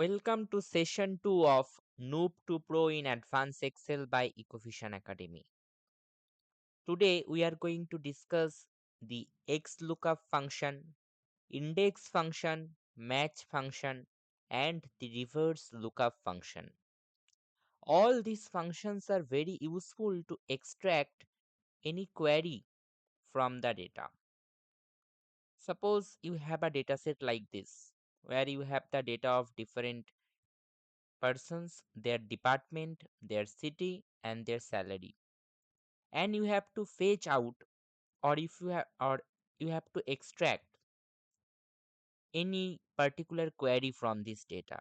Welcome to session 2 of NOOB to Pro in Advanced Excel by Ecovision Academy. Today we are going to discuss the XLOOKUP function, index function, match function, and the reverse lookup function. All these functions are very useful to extract any query from the data. Suppose you have a dataset like this, where you have the data of different persons, their department, their city, and their salary. And you have to fetch out, or you have to extract any particular query from this data.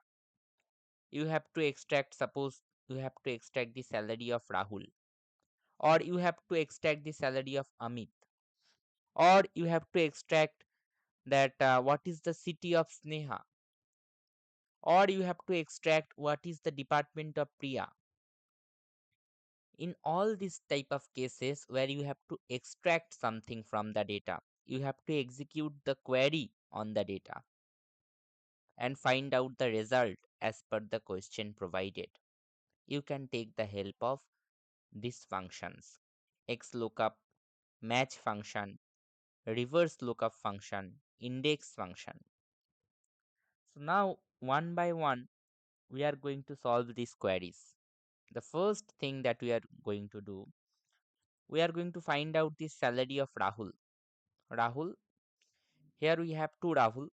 You have to extract, suppose you have to extract the salary of Rahul, or you have to extract the salary of Amit, or you have to extract that what is the city of Sneha, or you have to extract what is the department of Priya. In all these type of cases where you have to extract something from the data, you have to execute the query on the data and find out the result as per the question provided. You can take the help of these functions: xlookup, match function, reverse lookup function, index function. So now one by one we are going to solve these queries. The first thing that we are going to do, we are going to find out the salary of Rahul. Rahul, here we have two Rahul.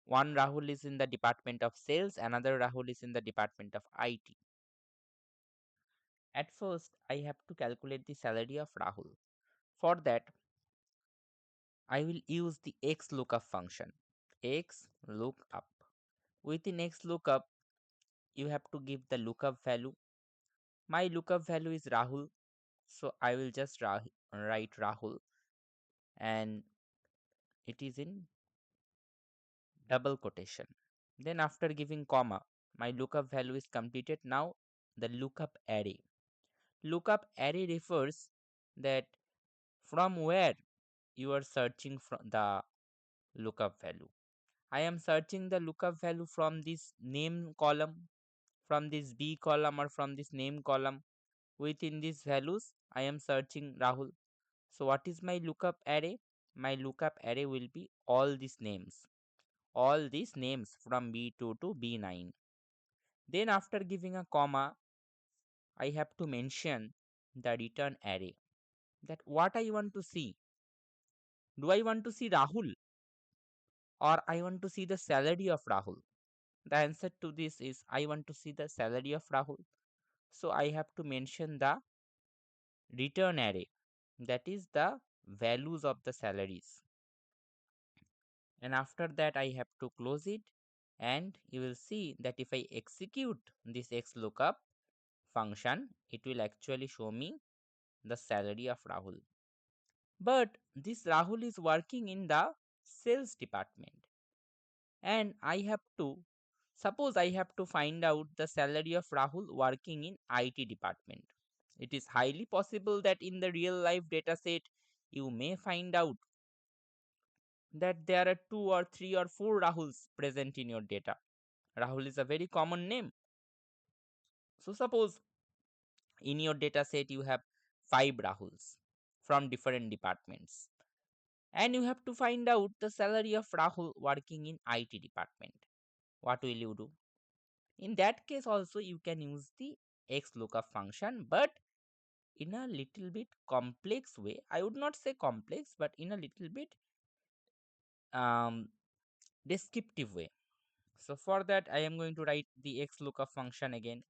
One Rahul is in the department of sales, another Rahul is in the department of IT. At first, I have to calculate the salary of Rahul. For that, I will use the XLOOKUP function. XLOOKUP. Within XLOOKUP, you have to give the lookup value. My lookup value is Rahul, so I will just write Rahul, and it is in double quotation. Then after giving comma, my lookup value is completed. Now the lookup array. Lookup array refers that from where you are searching from the lookup value. I am searching the lookup value from this name column, from this B column, or from this name column. Within these values, I am searching Rahul. So what is my lookup array? My lookup array will be all these names. All these names from B2 to B9. Then after giving a comma, I have to mention the return array. That what I want to see. Do I want to see Rahul, or I want to see the salary of Rahul? The answer to this is I want to see the salary of Rahul. So I have to mention the return array. That is the values of the salaries. And after that I have to close it, and you will see that if I execute this XLOOKUP function, it will actually show me the salary of Rahul. But this Rahul is working in the sales department, and I have to suppose I have to find out the salary of Rahul working in IT department. It is highly possible that in the real life data set you may find out that there are two or three or four Rahuls present in your data. Rahul is a very common name. So suppose in your data set you have five Rahuls from different departments, and you have to find out the salary of Rahul working in IT department. What will you do? In that case also you can use the XLOOKUP function, but in a little bit complex way. I would not say complex, but in a little bit um, descriptive way. So for that I am going to write the XLOOKUP function again.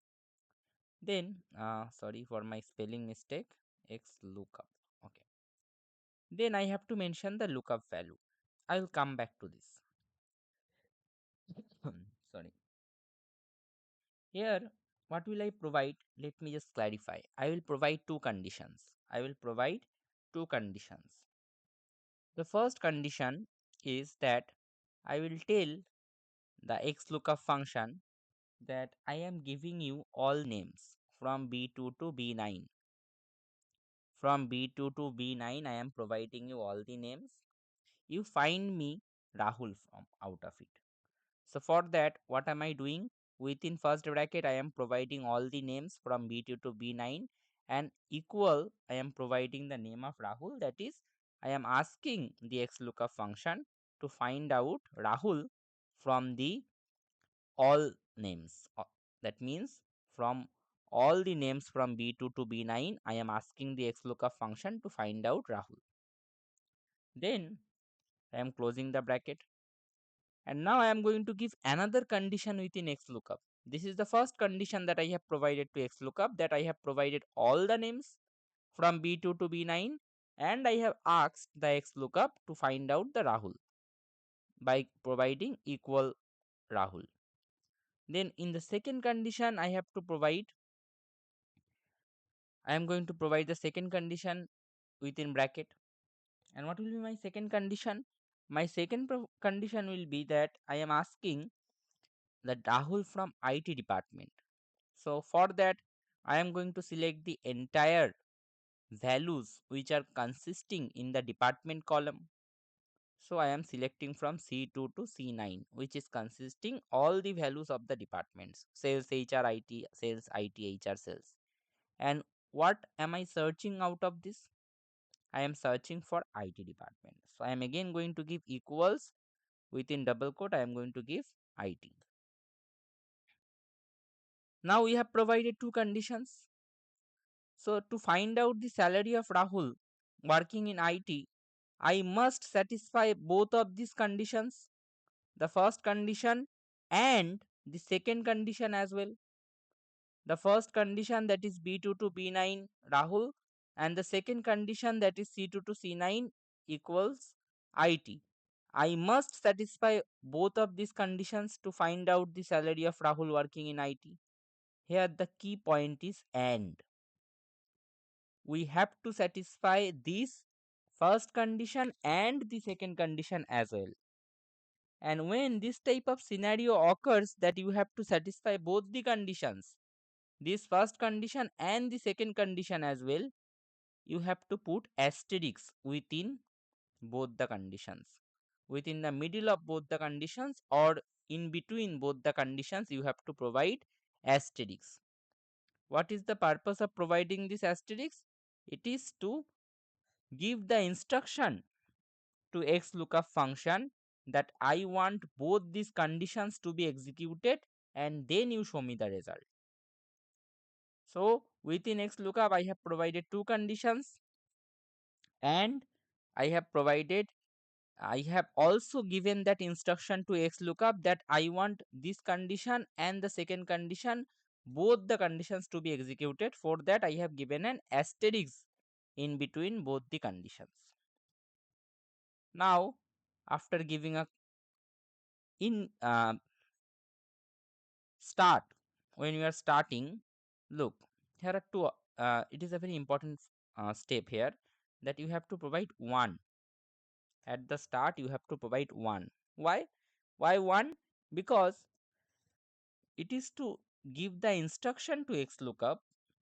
Then sorry for my spelling mistake. XLOOKUP. Okay. Then I have to mention the lookup value. I will come back to this. Sorry. Here, what will I provide? Let me just clarify. I will provide two conditions. I will provide two conditions. The first condition is that I will tell the XLOOKUP function that I am giving you all names from B2 to B9. From B2 to B9, I am providing you all the names. You find me Rahul from out of it. So for that, what am I doing? within first bracket I am providing all the names from B2 to B9, and equal I am providing the name of Rahul. That is, I am asking the XLOOKUP function to find out Rahul from the all names. That means from all the names from B2 to B9, I am asking the XLOOKUP function to find out Rahul. Then I am closing the bracket, and now I am going to give another condition within XLOOKUP. This is the first condition that I have provided to XLOOKUP, that I have provided all the names from B2 to B9, and I have asked the XLOOKUP to find out the Rahul by providing equal Rahul. Then in the second condition I have to provide, I am going to provide the second condition within bracket. And what will be my second condition? My second condition will be that I am asking the Rahul from IT department. So for that, I am going to select the entire values which are consisting in the department column. So I am selecting from C2 to C9, which is consisting all the values of the departments: sales, HR, IT, sales, IT, HR, sales. And what am I searching out of this? I am searching for IT department. So I am again going to give equals, within double quote I am going to give IT. Now we have provided two conditions. So to find out the salary of Rahul working in IT, I must satisfy both of these conditions, the first condition and the second condition as well. The first condition, that is B2 to B9 Rahul, and the second condition, that is C2 to C9 equals IT. I must satisfy both of these conditions to find out the salary of Rahul working in IT. Here the key point is and. We have to satisfy this first condition and the second condition as well. And when this type of scenario occurs that you have to satisfy both the conditions, this first condition and the second condition as well, you have to put asterisks within both the conditions. Within the middle of both the conditions or in between both the conditions, you have to provide asterisks. What is the purpose of providing this asterisk? It is to give the instruction to XLOOKUP function that I want both these conditions to be executed and then you show me the result. So within XLOOKUP I have provided two conditions, and I have also given that instruction to XLOOKUP that I want this condition and the second condition, both the conditions to be executed. For that I have given an asterisk in between both the conditions. Now after giving a in start, when you are starting, look, here are two, it is a very important step here, that you have to provide 1 at the start. You have to provide 1. Why 1? Because it is to give the instruction to XLOOKUP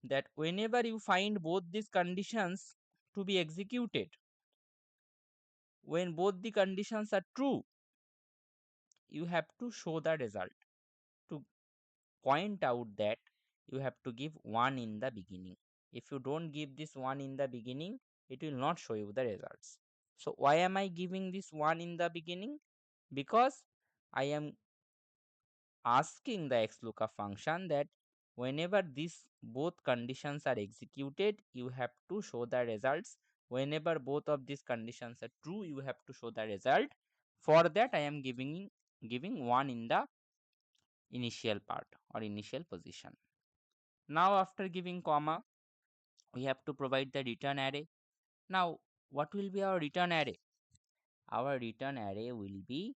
that whenever you find both these conditions to be executed, when both the conditions are true, you have to show the result. To point out that, you have to give 1 in the beginning. If you don't give this 1 in the beginning, it will not show you the results. So why am I giving this 1 in the beginning? Because I am asking the XLOOKUP function that whenever these both conditions are executed, you have to show the results. Whenever both of these conditions are true, you have to show the result. For that I am giving 1 in the initial part or initial position. Now after giving comma, we have to provide the return array. Now what will be our return array? Our return array will be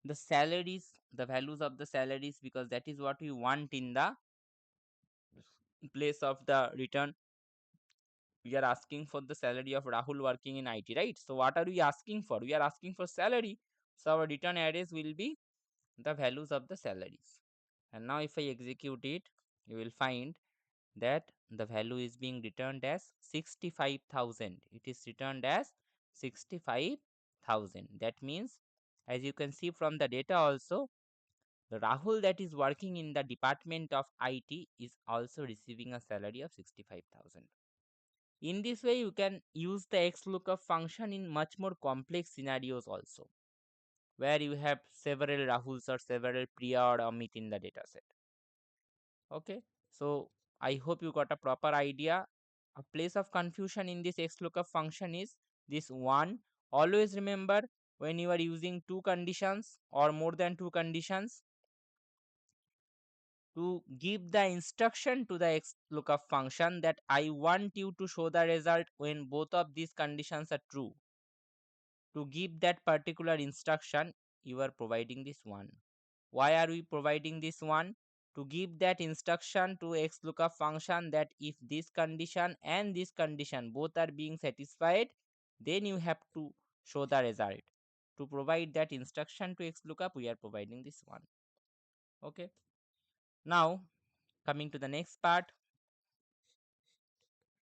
the salaries, the values of the salaries, because that is what we want in the place of the return. We are asking for the salary of Rahul working in IT, right? So what are we asking for? We are asking for salary. So our return arrays will be the values of the salaries. And now if I execute it, you will find that the value is being returned as 65,000. It is returned as 65,000. That means, as you can see from the data also, The Rahul that is working in the department of IT is also receiving a salary of 65,000. In this way, you can use the XLOOKUP function in much more complex scenarios also, where you have several Rahuls or several Priya or Amit in the dataset. Okay, so I hope you got a proper idea. A place of confusion in this XLOOKUP function is this one. Always remember, when you are using two conditions or more than two conditions, to give the instruction to the XLOOKUP function that I want you to show the result when both of these conditions are true. To give that particular instruction, you are providing this one. Why are we providing this one? To give that instruction to XLOOKUP function that if this condition and this condition both are being satisfied, then you have to show the result. To provide that instruction to XLOOKUP, we are providing this one. Okay. Now, coming to the next part,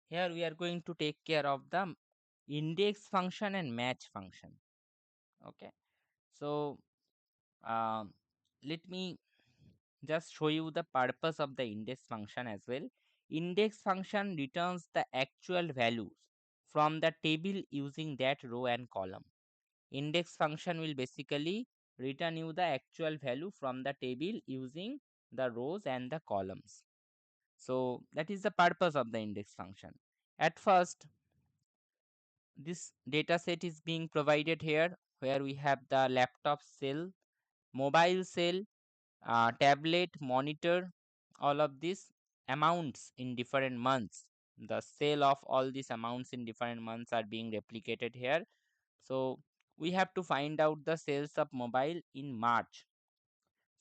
here we are going to take care of the index function and match function. Okay. So, um, let me just show you the purpose of the index function as well. Index function returns the actual values from the table using that row and column. Index function will basically return you the actual value from the table using the rows and the columns. So that is the purpose of the index function. At first, this data set is being provided here, where we have the laptop cell, mobile cell, tablet, monitor, all of these amounts in different months. The sale of all these amounts in different months are being replicated here. So we have to find out the sales of mobile in March.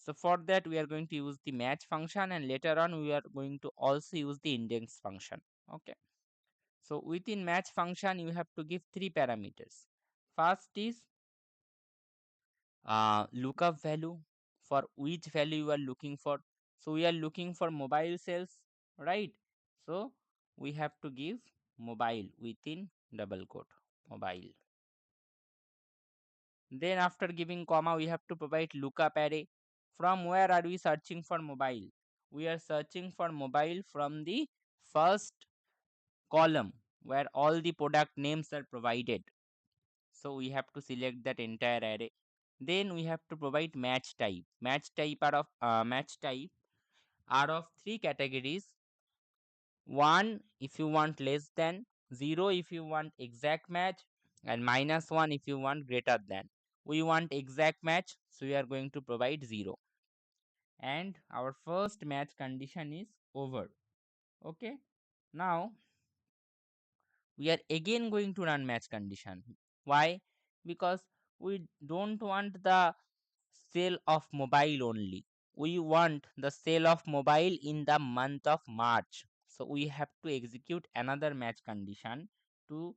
So for that, we are going to use the match function, and later on we are going to also use the index function. Okay. So within match function, you have to give three parameters. First is lookup value, for which value you are looking for. So we are looking for mobile sales, right? So we have to give mobile within double quote, mobile. Then after giving comma, we have to provide lookup array. From where are we searching for mobile? We are searching for mobile from the first column where all the product names are provided. So we have to select that entire array. Then we have to provide match type. Match type are of three categories. One if you want less than, zero if you want exact match, and minus one if you want greater than. We want exact match, so we are going to provide zero. And our first match condition is over. Okay. Now we are again going to run match condition. Why? Because we don't want the sale of mobile only. We want the sale of mobile in the month of March. So we have to execute another match condition to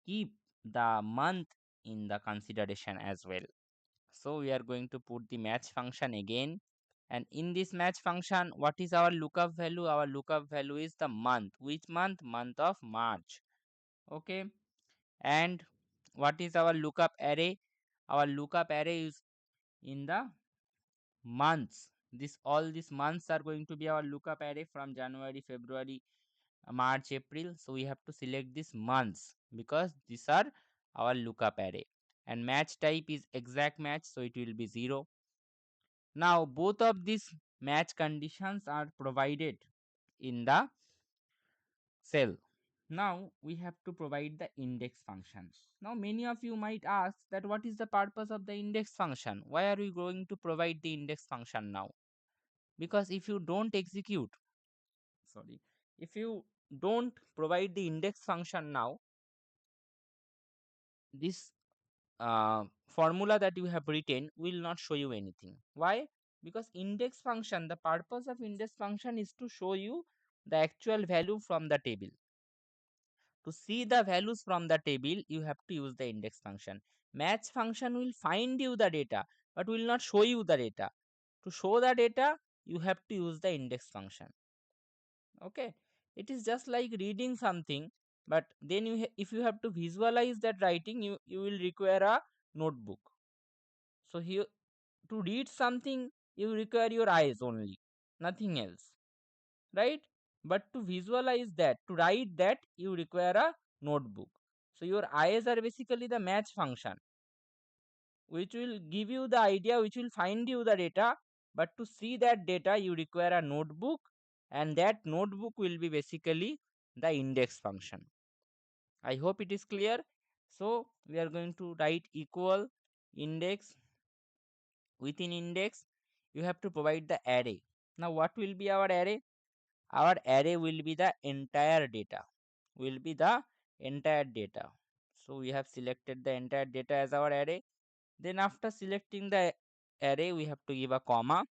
keep the month in the consideration as well. So we are going to put the match function again. And in this match function, what is our lookup value? Our lookup value is the month. Which month? Month of March. Okay. And what is our lookup array? Our lookup array is in the months. This all these months are going to be our lookup array from January, February, March, April. So we have to select these months because these are our lookup array. And match type is exact match, so it will be 0. Now both of these match conditions are provided in the cell. Now we have to provide the index function. Now many of you might ask that what is the purpose of the index function? Why are we going to provide the index function now? Because if you don't execute, sorry, if you don't provide the index function now, this formula that you have written will not show you anything. Why? Because index function, the purpose of index function is to show you the actual value from the table. To see the values from the table, you have to use the index function. Match function will find you the data but will not show you the data. To show the data, you have to use the index function. Okay, it is just like reading something, but then if you have to visualize that writing, you will require a notebook. So here to read something, you require your eyes only, nothing else, right? But to visualize that, to write that, you require a notebook. So your eyes are basically the match function, which will give you the idea, which will find you the data. But to see that data, you require a notebook, and that notebook will be basically the index function. I hope it is clear. So we are going to write equal index. Within index, you have to provide the array. Now what will be our array? Our array will be the entire data, will be the entire data. So we have selected the entire data as our array. Then after selecting the array, we have to give a comma,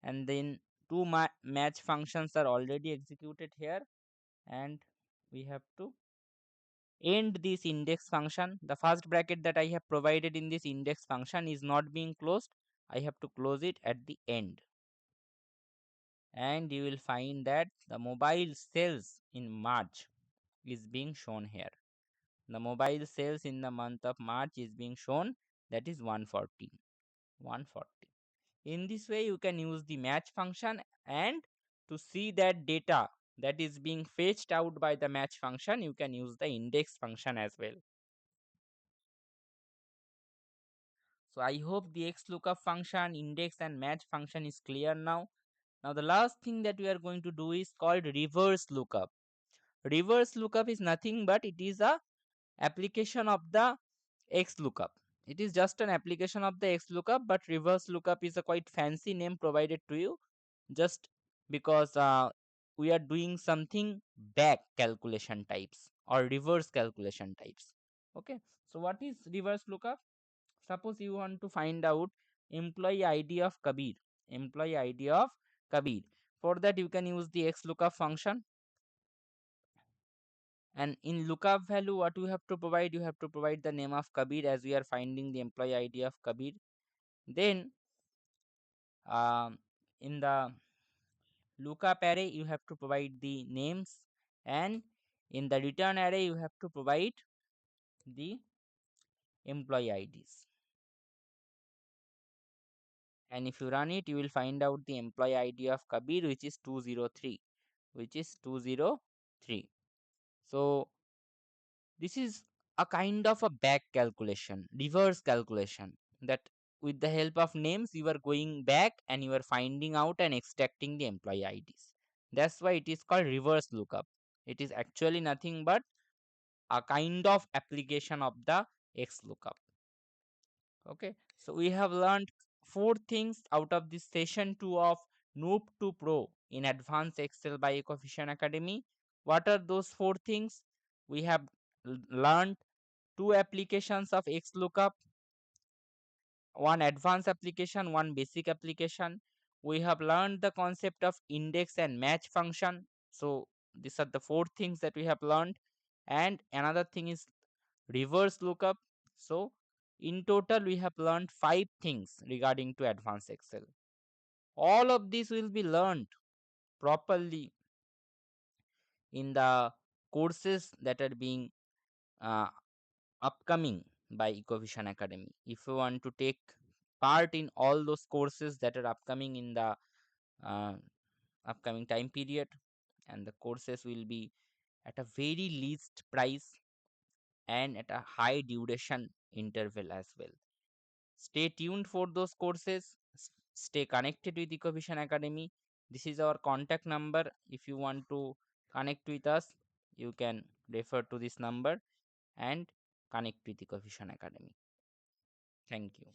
and then two match functions are already executed here, and we have to end this index function. The first bracket that I have provided in this index function is not being closed. I have to close it at the end, and you will find that the mobile sales in March is being shown here. The mobile sales in the month of March is being shown, that is 140. 140. In this way, you can use the match function, and to see that data that is being fetched out by the match function, you can use the index function as well. So I hope the XLOOKUP function, index and match function is clear now. Now the last thing that we are going to do is called reverse lookup. Reverse lookup is nothing but it is a application of the XLOOKUP. It is just an application of the XLOOKUP, but reverse lookup is a quite fancy name provided to you just because we are doing something back calculation types or reverse calculation types. Okay, so what is reverse lookup? Suppose you want to find out employee ID of Kabir. Employee ID of Kabir. For that, you can use the XLOOKUP function. And in lookup value, what you have to provide? You have to provide the name of Kabir, as we are finding the employee ID of Kabir. Then, um, in the lookup array, you have to provide the names, and in the return array, you have to provide the employee IDs. And if you run it, you will find out the employee ID of Kabir, which is 203, which is 203. So this is a kind of a back calculation, reverse calculation, that with the help of names you are going back and you are finding out and extracting the employee IDs. That's why it is called reverse lookup. It is actually nothing but a kind of application of the XLOOKUP. Okay, so we have learned four things out of this session 2 of NOOB 2 Pro in Advanced Excel by Coefficient Academy. What are those four things? We have learned two applications of XLOOKUP, one advanced application, one basic application. We have learned the concept of index and match function. So these are the four things that we have learned. And another thing is reverse lookup. So in total, we have learned five things regarding to advanced Excel. All of this will be learned properly in the courses that are being uh, upcoming by Coefficient Academy. If you want to take part in all those courses that are upcoming in the uh, upcoming time period, and the courses will be at a very least price and at a high duration interval as well. Stay tuned for those courses. Stay connected with Ecovision Academy. This is our contact number. If you want to connect with us, you can refer to this number and connect with Ecovision Academy. Thank you.